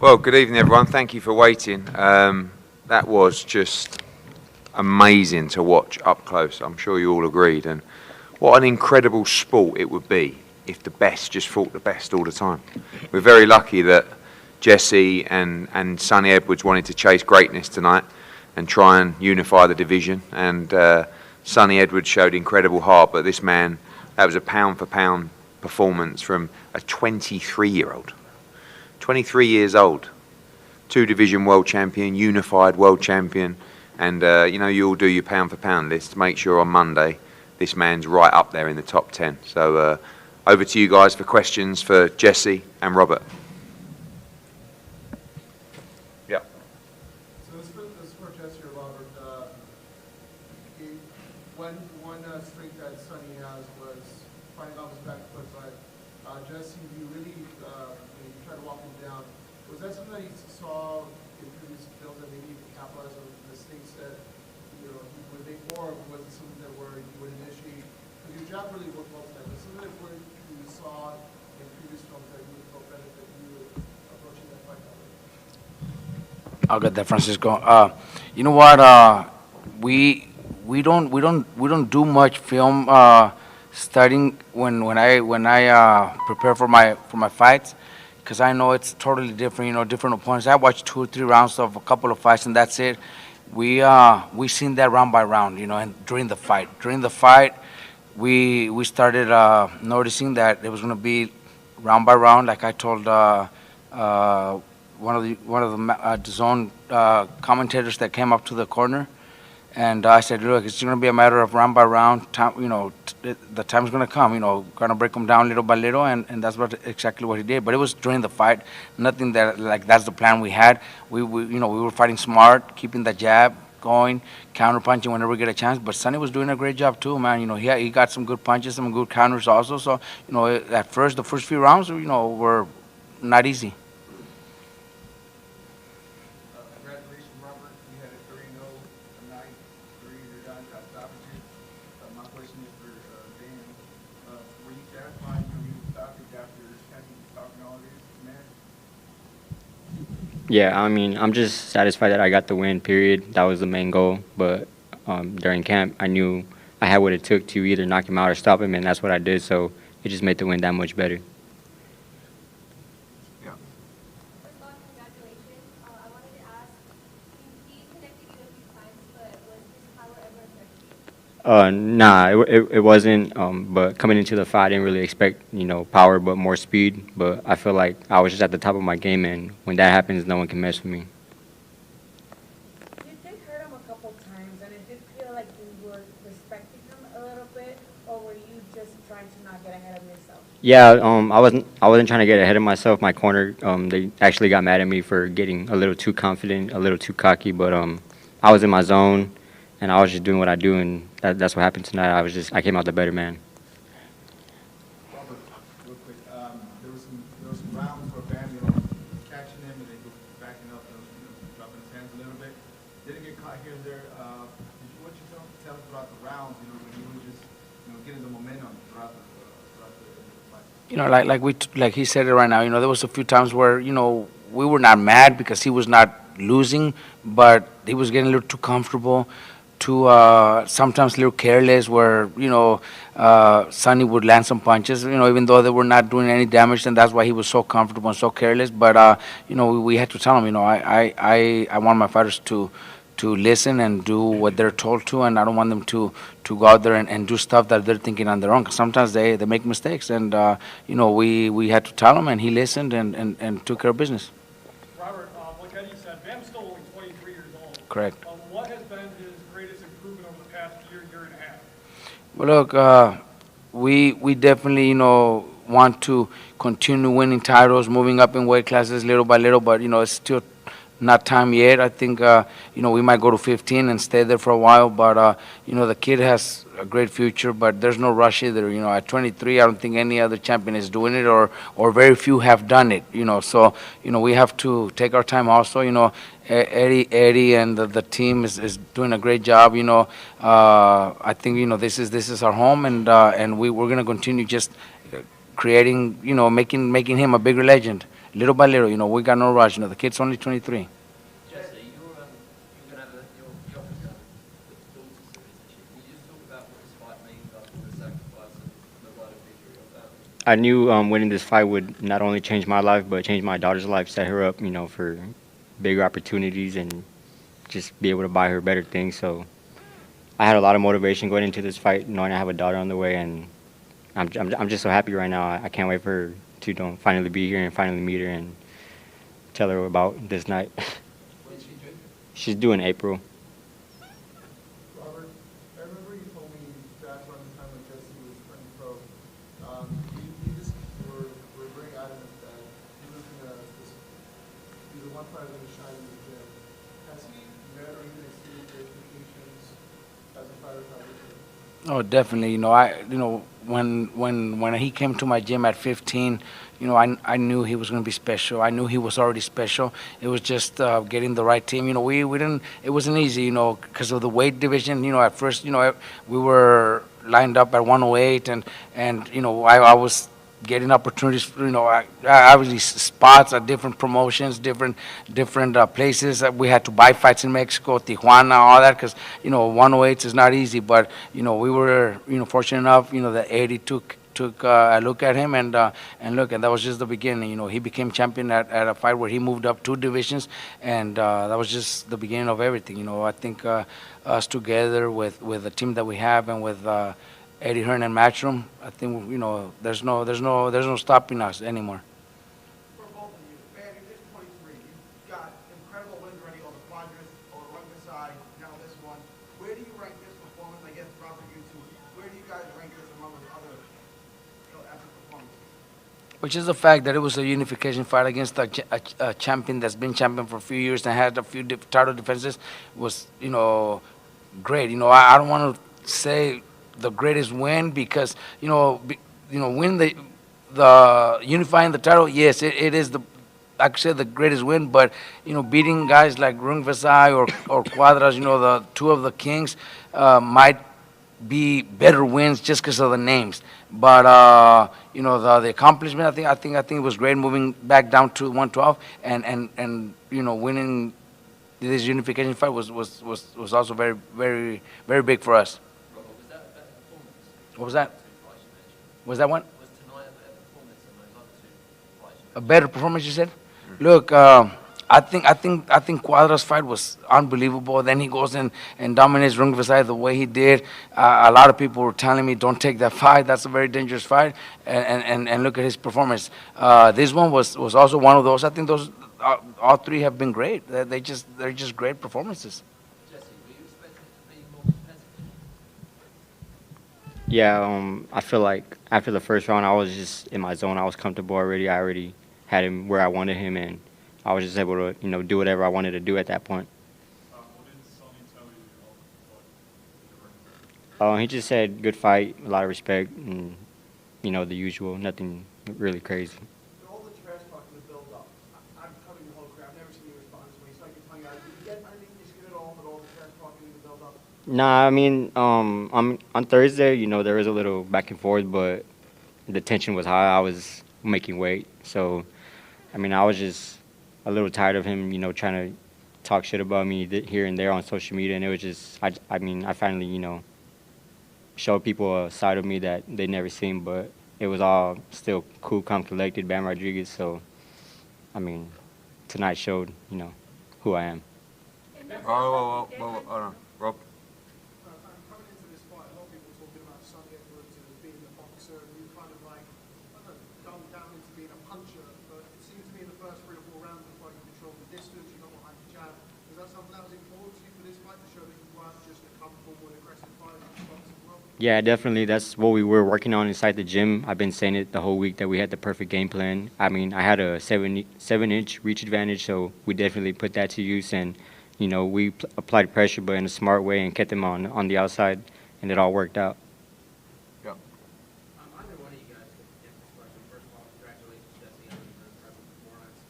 Well, good evening, everyone. Thank you for waiting. That was just amazing to watch up close. I'm sure you all agreed. And what an incredible sport it would be if the best just fought the best all the time. We're very lucky that Jesse and Sonny Edwards wanted to chase greatness tonight and try and unify the division. And Sonny Edwards showed incredible heart, but this man, that was a pound-for-pound performance from a 23-year-old. 23 years old, two-division world champion, unified world champion, and you all do your pound-for-pound list. Make sure on Monday this man's right up there in the top 10. So over to you guys for questions for Jesse and Robert. Yeah. So this is for Jesse or Robert. One strength that Sonny has was finding off his back foot, but Jesse, you really you try to walk him down. Was that something that you saw in previous films that maybe you could capitalize on the mistakes that he would make more, or was it something that where you would initiate? Because your job really worked well tonight. Was something that where you saw in previous films that you would feel benefit you approaching that fight that way? I'll get that, Francisco. You know what? We don't do much film starting when I prepare for my fights, because I know it's totally different. Different opponents. I watched 2 or 3 rounds of a couple of fights, and that's it. We seen that round by round. And during the fight, we started noticing that it was going to be round by round. Like I told one of the DAZN commentators that came up to the corner, and I said, look, it's going to be a matter of round by round. Time, the time's going to come. Going to break them down little by little, and that's exactly what he did. But it was during the fight. Nothing that's the plan we had. We were fighting smart, keeping the jab going, counter punching whenever we get a chance. But Sonny was doing a great job too, man. He got some good punches, some good counters also. So the first few rounds, were not easy. Congratulations, Robert. You had a 3-0 tonight. 3, you're done. Got stoppages. My question is for Dan. Were you satisfied when you stoppage after talking all this, man? Yeah, I mean, I'm just satisfied that I got the win, period. That was the main goal. But during camp, I knew I had what it took to either knock him out or stop him, and that's what I did. So it just made the win that much better. Yeah. First of all, congratulations. I wanted to ask, he connected you a few times, but was his power ever effective? Nah, it wasn't. But coming into the fight, I didn't really expect, power, but more speed. But I feel like I was just at the top of my game, and when that happens, no one can mess with me. You did hurt him a couple times, and it did feel like you were respecting him a little bit, or were you just trying to not get ahead of yourself? Yeah, I wasn't trying to get ahead of myself. My corner, they actually got mad at me for getting a little too confident, a little too cocky. But I was in my zone, and I was just doing what I do, and that's what happened tonight. I came out the better man. Robert, real quick. There was some rounds where Bam, catching him and then backing up and dropping his hands a little bit. Didn't get caught here and there. What you tell him throughout the rounds, when you were just getting the momentum throughout the fight? Like he said it right now. There was a few times where we were not mad because he was not losing, but he was getting a little too comfortable, too sometimes a little careless. Where Sonny would land some punches, even though they were not doing any damage, and that's why he was so comfortable and so careless. But we had to tell him, I want my fighters to listen and do what they're told to, and I don't want them to go out there and do stuff that they're thinking on their own. 'Cause sometimes they make mistakes, and we had to tell him, and he listened and took care of business. Robert, like Eddie said, Bam's still only 23 years old. Correct. What has been his greatest improvement over the past year and a half? Well, look, we definitely want to continue winning titles, moving up in weight classes little by little, but it's still not time yet. I think we might go to 15 and stay there for a while, but the kid has a great future, but there's no rush either. At 23, I don't think any other champion is doing it, or very few have done it. So we have to take our time also. Eddie and the team is doing a great job. I think this is our home, and we're gonna continue just creating, making him a bigger legend little by little. We got no rush. The kid's only 23. Jesse, you're gonna have your daughter soon, isn't she? Can you just talk about what this fight means after the sacrifice and the blood of victory of that? I knew winning this fight would not only change my life, but change my daughter's life, set her up, for bigger opportunities and just be able to buy her better things. So I had a lot of motivation going into this fight, knowing I have a daughter on the way, and I'm just so happy right now. I can't wait for her to finally be here and finally meet her and tell her about this night. When she did? She's due in April. Robert, I remember you told me back around the time when Jesse was turning pro, you just were very adamant that he was gonna be the one fighter going to shine in the gym. Has he met or even exceeded your expectations as a fighter now this year? Oh, definitely. When he came to my gym at 15, I knew he was going to be special. I knew he was already special. It was just getting the right team. We didn't. It wasn't easy, because of the weight division. At first, we were lined up at 108, and I was getting opportunities. I was these spots at different promotions, different places. We had to buy fights in Mexico, Tijuana, all that, because 108 is not easy. But we were fortunate enough that Eddie took a look at him and that was just the beginning. He became champion at a fight where he moved up 2 divisions, and that was just the beginning of everything. I think us together with the team that we have and with Eddie Hearn and Matchroom, I think there's no stopping us anymore. For both of you, man, you're just 23. You've got incredible wins already on the Quadras, on the Runga side, now this one. Where do you rank this performance? I guess, Robert, you too. Where do you guys rank this among the other epic performances? Which is the fact that it was a unification fight against a champion that's been champion for a few years and had a few title defenses was, great. I don't want to say the greatest win because, win the unifying the title, yes, it is I could say the greatest win, but, beating guys like Rung Vasai or Cuadras, the 2 of the kings, might be better wins just because of the names. But the accomplishment, I think it was great moving back down to 112 and winning this unification fight was also very, very, very big for us. Robert, was that a better performance? What was that? Two fights you mentioned. Was that one? Was tonight a better performance than those other 2 fights you A mentioned? better performance, you said? Look, I think Cuadra's fight was unbelievable. Then he goes in and dominates Rung Vasai the way he did. A lot of people were telling me, "Don't take that fight. That's a very dangerous fight." And look at his performance. This one was also one of those. I think those all 3 have been great. They're just great performances. Jesse, were you expecting it to be more competitive? Yeah, I feel like after the first round, I was just in my zone. I was comfortable already. I already had him where I wanted him, and I was just able to, do whatever I wanted to do at that point. What did Sonny tell you? He just said, good fight, a lot of respect, and, the usual, nothing really crazy. All the trash talking to build up. I'm covering the whole crap. I've never seen you respond this way. So I can tell you, did you get anything issue at all with all the trash talking to build up? Nah, I mean, on Thursday, there was a little back and forth, but the tension was high. I was making weight, so, I mean, I was just a little tired of him, trying to talk shit about me here and there on social media, and it was just, I finally, showed people a side of me that they never seen, but it was all still cool, calm, collected, Bam Rodriguez, so, I mean, tonight showed, who I am. Hold on, Rob. Coming into this fight, a lot of people talking about Sonny Edwards as being a boxer, and you kind of like, gone down into being a puncher. But it seems to me in the first 3 or 4 rounds of the fight, you controlled the distance, you got behind the jab. Is that something that was important to you for this fight to show that you weren't just a comfortable and aggressive fighter, you could box as well? Yeah, definitely. That's what we were working on inside the gym. I've been saying it the whole week that we had the perfect game plan. I mean, I had a 7-inch reach advantage, so we definitely put that to use. And, we applied pressure, but in a smart way, and kept them on the outside, and it all worked out. Yeah. Either one of you guys can get this question. First of all, congratulations, Jesse, on your impressive performance.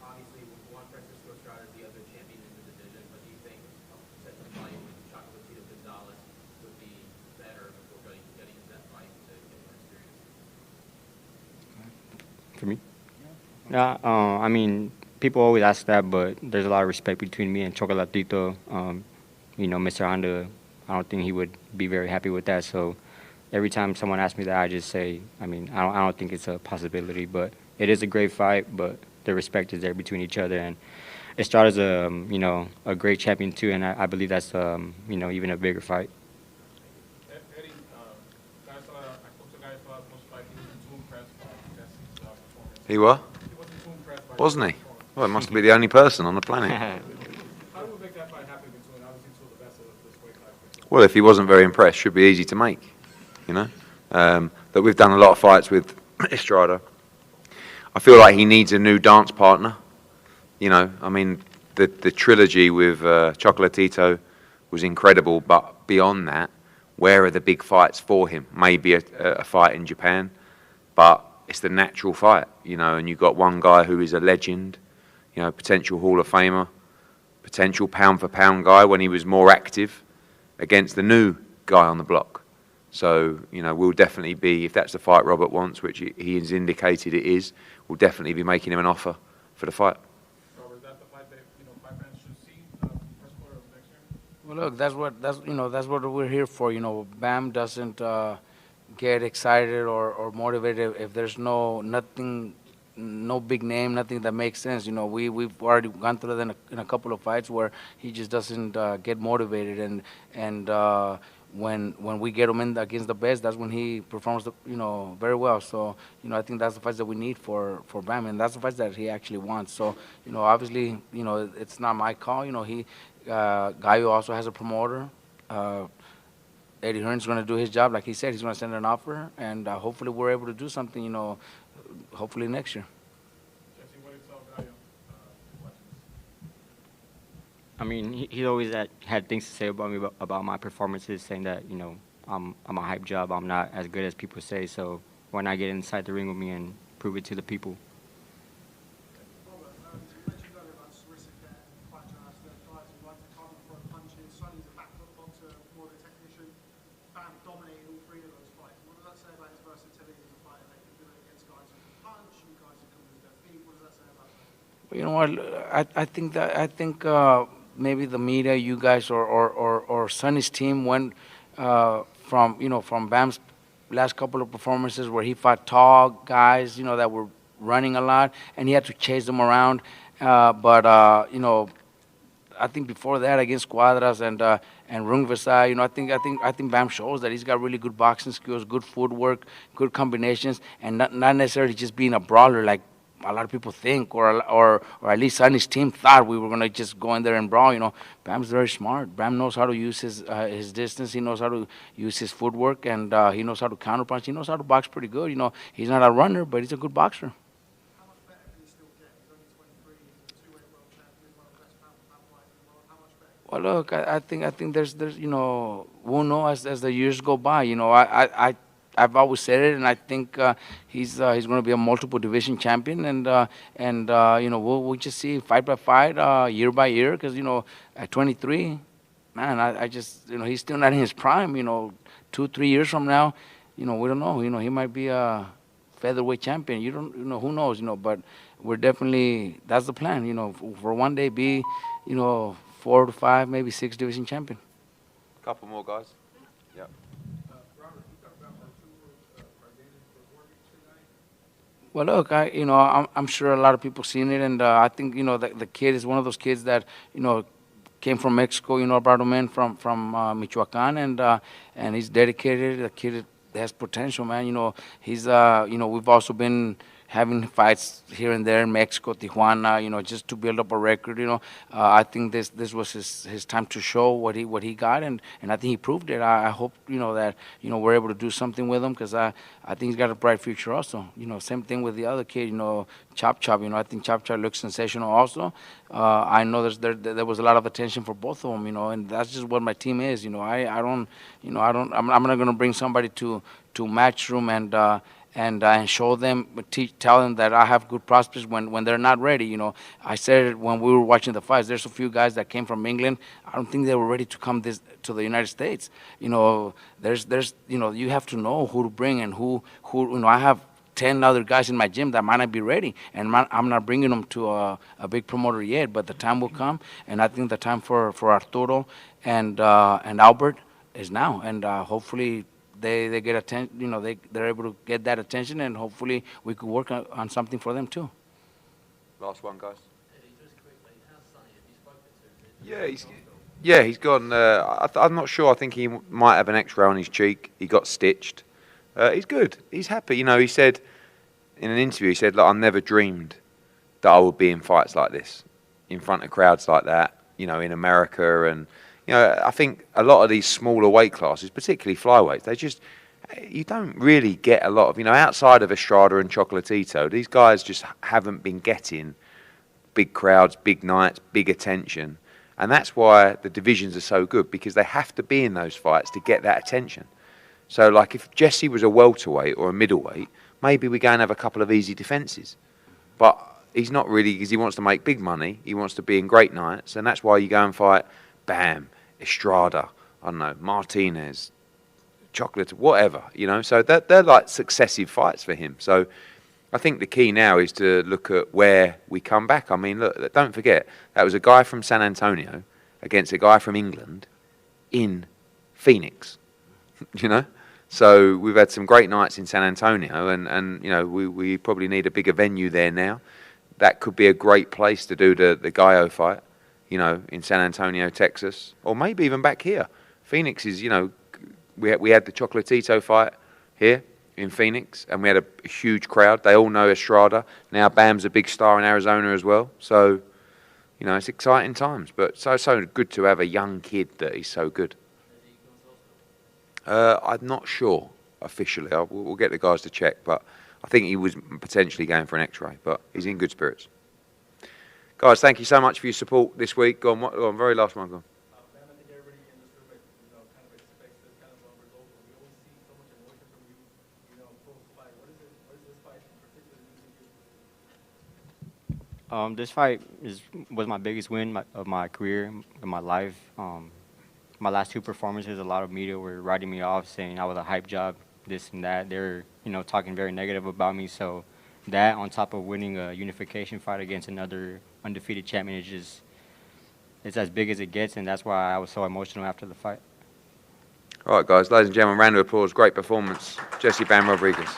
Obviously, Juan Francisco Estrada is the other champion in the division, but do you think such a fight with Chocolatito Gonzalez would be better before getting into that fight to get more experience? For me? Yeah, I mean, people always ask that, but there's a lot of respect between me and Chocolatito. Mr. Honda, I don't think he would be very happy with that. So every time someone asks me that, I just say, I mean, I don't think it's a possibility, but it is a great fight, but the respect is there between each other. And Estrada's a great champion too, and I believe that's, even a bigger fight. Eddie, I spoke to a guy who thought most fight, he wasn't too impressed by Jesse's performance. He what? He wasn't too impressed by Wasn't he? Jesse's performance. Well, it must be the only person on the planet. How do we make that fight happen between, obviously, two of the best of this weight class? Well, if he wasn't very impressed, should be easy to make, you know. That we've done a lot of fights with Estrada. I feel like he needs a new dance partner. You know, I mean, the trilogy with Chocolatito was incredible, but beyond that, where are the big fights for him? Maybe a fight in Japan, but it's the natural fight, you know, and you've got one guy who is a legend, you know, potential Hall of Famer, potential pound-for-pound guy when he was more active against the new guy on the block. So, you know, we'll definitely be, if that's the fight Robert wants, which he has indicated it is, we'll definitely be making him an offer for the fight. Robert, is that the fight that, fight fans should see first quarter of next year? Well, look, that's what we're here for. You know, Bam doesn't get excited or motivated if there's no big name, nothing that makes sense. You know, we've already gone through that in a couple of fights where he just doesn't get motivated, and when we get him in against the best, that's when he performs very well. So I think that's the fights that we need for Bam, and that's the fights that he actually wants. So obviously it's not my call. Gallo also has a promoter. Eddie Hearn's going to do his job, like he said. He's going to send an offer, and hopefully we're able to do something. Hopefully next year. Jesse, what do you tell Gallo watching this? I mean, he always had things to say about me, about my performances, saying that, I'm a hype job. I'm not as good as people say. So why not get inside the ring with me and prove it to the people? Robert, you mentioned earlier about Sarisic and Quattras, the guys who like to come for punches. Sonny's a back foot boxer, more of a technician. Bam dominated all three of those fights. What does that say about his versatility as a fighter? They can do it against guys who can punch and guys who come with their feet. What does that say about that? Well, you know what? I think maybe the media, you guys, or Sonny's team went from Bam's last couple of performances where he fought tall guys, that were running a lot, and he had to chase them around. But I think before that against Cuadras and Rungvisai, I think Bam shows that he's got really good boxing skills, good footwork, good combinations, and not necessarily just being a brawler like a lot of people think, or at least Sonny's team thought we were gonna just go in there and brawl. Bam's very smart. Bam knows how to use his distance. He knows how to use his footwork, and he knows how to counterpunch. He knows how to box pretty good. He's not a runner, but he's a good boxer. How much better can he still get? He's only 23. He's a two-weight world champion, one of the best pound-for-pound fighters in the world. How much better? Well, look, I think there's we'll know as the years go by. I've always said it, and I think he's going to be a multiple division champion, and we'll just see fight by fight, year by year, because at 23, man, I just he's still not in his prime. 2-3 years from now, we don't know. He might be a featherweight champion. You don't who knows. But we're definitely, that's the plan. For one day be 4 to 5, maybe 6 division champion. Couple more guys. Yep. Robert, you talked about Arturo's Cardenas performance tonight. Well, look, I'm sure a lot of people seen it, and I think the kid is one of those kids that came from Mexico, Alberto Man from Michoacan, and he's dedicated. The kid has potential, man. He's we've also been having fights here and there in Mexico, Tijuana, just to build up a record. I think this was his time to show what he got, and I think he proved it. I hope that we're able to do something with him, because I think he's got a bright future also. Same thing with the other kid, Chop Chop. I think Chop Chop looks sensational also. I know there was a lot of attention for both of them, and that's just what my team is. I'm not going to bring somebody to Matchroom and show them, tell them that I have good prospects when they're not ready. I said it when we were watching the fights. There's a few guys that came from England. I don't think they were ready to come to the United States. There's you have to know who to bring and who I have 10 other guys in my gym that might not be ready, and I'm not bringing them to a big promoter yet, but the time will come, and I think the time for Arturo and Albert is now, and hopefully they get attention, you know, they're able to get that attention, and hopefully we could work on something for them too. Last one, guys. Eddie, just quickly, how's Sonny? Have you spoken to him? Yeah, he's gone. I'm not sure. I think he might have an X-ray on his cheek. He got stitched. He's good. He's happy. You know, he said in an interview, he said, "Look, I never dreamed that I would be in fights like this, in front of crowds like that. You know, in America, and you know, I think a lot of these smaller weight classes, particularly flyweights, you don't really get a lot of, you know, outside of Estrada and Chocolatito, these guys just haven't been getting big crowds, big nights, big attention." And that's why the divisions are so good, because they have to be in those fights to get that attention. So, like, if Jesse was a welterweight or a middleweight, maybe we go and have a couple of easy defences. But he's not really, because he wants to make big money. He wants to be in great nights. And that's why you go and fight Bam, Estrada, I don't know, Martinez, Chocolate, whatever, you know. So they're like successive fights for him. So I think the key now is to look at where we come back. I mean, look, don't forget, that was a guy from San Antonio against a guy from England in Phoenix, you know? So we've had some great nights in San Antonio, and you know, we probably need a bigger venue there now. That could be a great place to do the Gallo fight, you know, in San Antonio, Texas, or maybe even back here. Phoenix is, you know, we had the Chocolatito fight here in Phoenix, and we had a huge crowd. They all know Estrada. Now Bam's a big star in Arizona as well. So, you know, it's exciting times. But so good to have a young kid that is so good. I'm not sure officially. We'll get the guys to check, but I think he was potentially going for an X-ray. But he's in good spirits. Guys, thank you so much for your support this week. Go on, very last one. Go on. Man, I think everybody in this room, you know, kind of expects this kind of result. But we always see so much emotion from you, you know, post-fight. What is this fight in particular mean to you? This fight was my biggest win of my career, of my life. My last two performances, a lot of media were writing me off, saying I was a hype job, this and that. They were, you know, talking very negative about me. So that, on top of winning a unification fight against another undefeated champion, it's as big as it gets, and that's why I was so emotional after the fight. All right, guys, ladies and gentlemen, round of applause. Great performance, Jesse Bam Rodriguez.